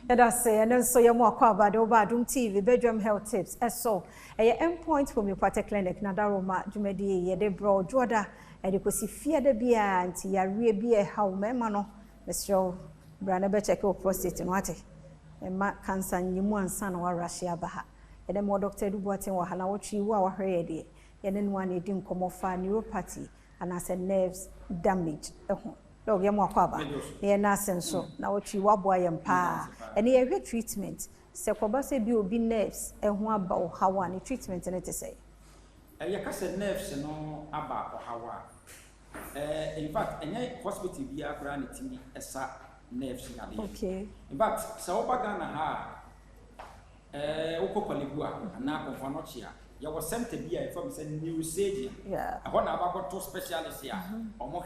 That's say, and then so you're more about Adom TV, Badwam Health Tips. So, a endpoint from your party clinic, Nadaroma, Jumedi, Yede Bro, Jorda, and you could see fear the beer and Yaria beer, how memano, Mr. Branabe check your prostate and what and Mark cancer, and you and son or Russia Baha. And then more Doctor Dubotin or Hanawachi, were ready, and then one it didn't come off neuropathy, and I said nerves damage. No, you're more quaba. You're not so. Now, what you are boy and pa, and you treatment. So, Cobasa be nerves and one about how one treatment and it is say. You can say nerves and no about how. In fact, any hospital be a granite to me as nerves. Okay. In fact, so Bagana ha Okokolibua and now Confanochia. You was sent to be a from a new surgeon. Yeah. I want to have two specialists here or more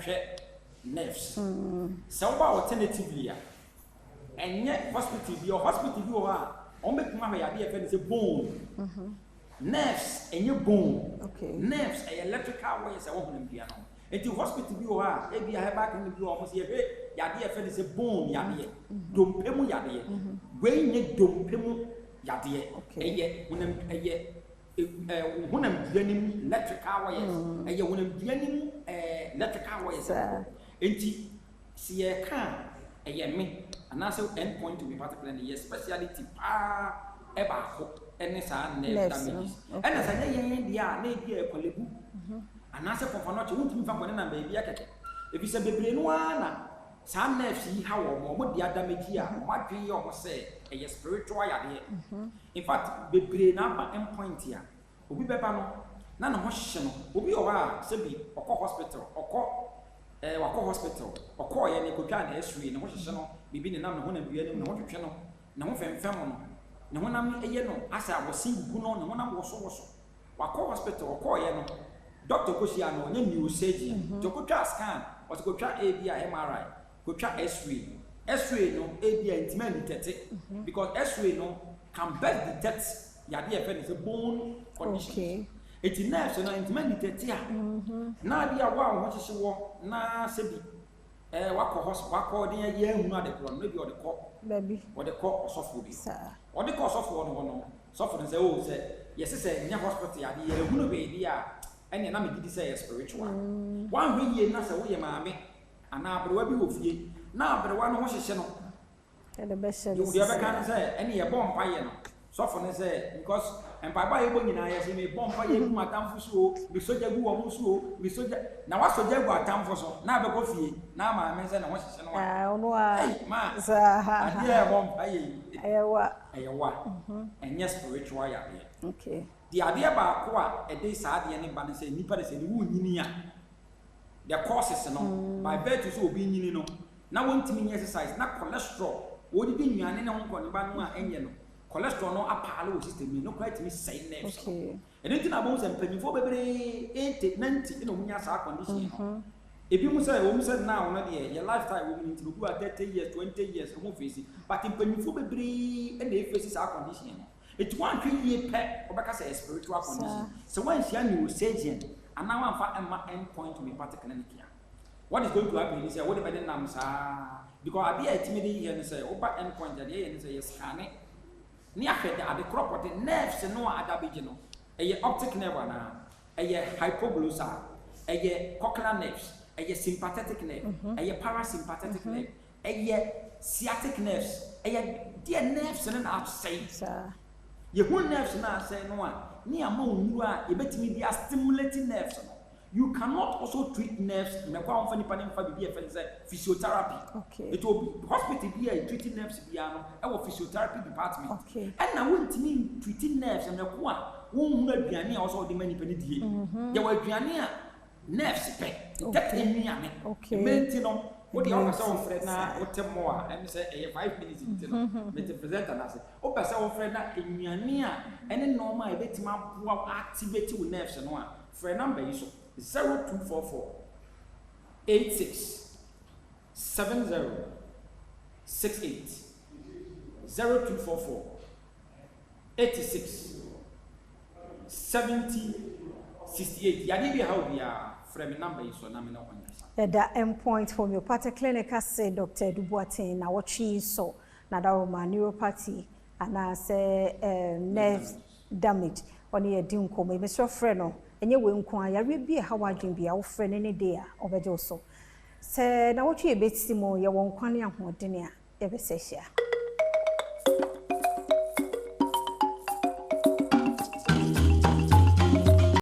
nerves. So alternatively, and yet hospital, your hospital you are on make my idea is a bone. Nerves and your bone. Okay. Nerves and electrical waves are open piano. And to hospital you are, maybe I have back in the view almost here. Yadia is a bone, Yadia. Dumpemu Yadia. When you dumpemu Yadia. Okay. When I'm dealing electrical wires, and you when I'm dealing electrical wires. Enti si e kan me anaso endpoint to be particularly speciality pa e ba ho ene sa nerve damage ena sa yen dia na e dia ekolebu anaso konfanoche wuntumi fa kone na ba bia keke e bi se bebre no ana sa nerve yi ha wo mo dia damage a mo adwe yo mo se e spiritual yade in fact bebre na ba endpoint ya obi beba no na no ho hye no obi o ha se bi okọ hospital okọ wako hospital okọ ye ne kodwa na esue ne ho hyehye no bibi ne nam ne ho na bia ne ho twetwe no ne ho femfem no ne ho nam eye no asa abosi gugu no ne ho nam woso wako hospital okọ ye no doctor kosia no nye neurosurgeon to kodwa scan o to kodwa ABI MRI kodwa x-ray no ABI intimate detect because x-ray no can best detect yade e fe ne bone condition. Okay. It's nerves and intimate detect ya na bia wa ho hyehye wo na sebi wako hospital wako de ye hunu ade kro no bi o de ko baby o de ko osofo bi o de ko osofo no sofo no say o say yes say nya hospital ya de ye hunu be dia ene na me gidi say spiritual wan hwe ye na say wo ye maame ana abrewa bi wo fie na abrewa no ho hyehye no e de be share you dey be kan say ene ye bomb pa ye no sofo no say because and baba ye bo nyina ye say me bomba ye gu atamfo so bi soja gu wo so bi soja na wa soja gu atamfo so na be ko fie na ma me say na ho hyehye no ono a ma sa ade bomba ye ayewa enye spiritual ya be okay di ade ba ko a e dey sa ade ne ba ne say nipa de say ni wu nyini a the causes no by virtue so obi nyini no na wontimi exercise na cholesterol wo di nnuane ne ho ko ne ba no a enye no cholesterol no apale o system no quite me say nerves. Okay. And then na bon say mpanyifo bebre 80 90 no munya sa condition no. Ebi mu say wo mu say na wo de your lifestyle wo mu ntibu a 30 years 20 years wo face but mpanyifo bebre e na face sa condition no. It one thing ye pe obeka say spiritual condition. So when she neurosurgeon and now am fa endpoint to be particular here. What is going to happen is what the beden nam sa because abi atimidi here say oba endpoint there here say scan it ni ahwede ade crop the nerves no adabege no eye optic nerve na eye hypoglossal eye cochlear nerves eye sympathetic nerve eye parasympathetic nerve eye sciatic nerves eye the nerves na say ye hu nerves na say no a ni ama onuru a ye betimi dia stimulating nerves no. You cannot also treat nerves. Me kwa onfa nipa nemfa bibi e say physiotherapy. Okay. It will be hospital be a treating nerves bia no e wo physiotherapy department. Okay. And na wontimi treating nerves me kwa won hu aduane a also de mani pani die. Ye wa aduane a nerves pe. That aduane. Okay. Menti no what the officer on friend na wotem mo a em say 5 minutes into no. Me te presenter na say o pese on friend na aduane a ene normal e betima activate wo nerves no a friend number yi so 0244 86 70 68 0244 86 70 68 yadi bi how be a frame number is so na me no kwanya the endpoint from your party clinic say Dr. Dubotin na what she so Nadaroma neuropathy ana say nerve damage on ye di nkomo me so frɛ no enye we nko a yare bi ha wadwen bi a wo frɛ ne de a obeje so se na wotwe ebetimo ye won kwane ahodene a ye be se hia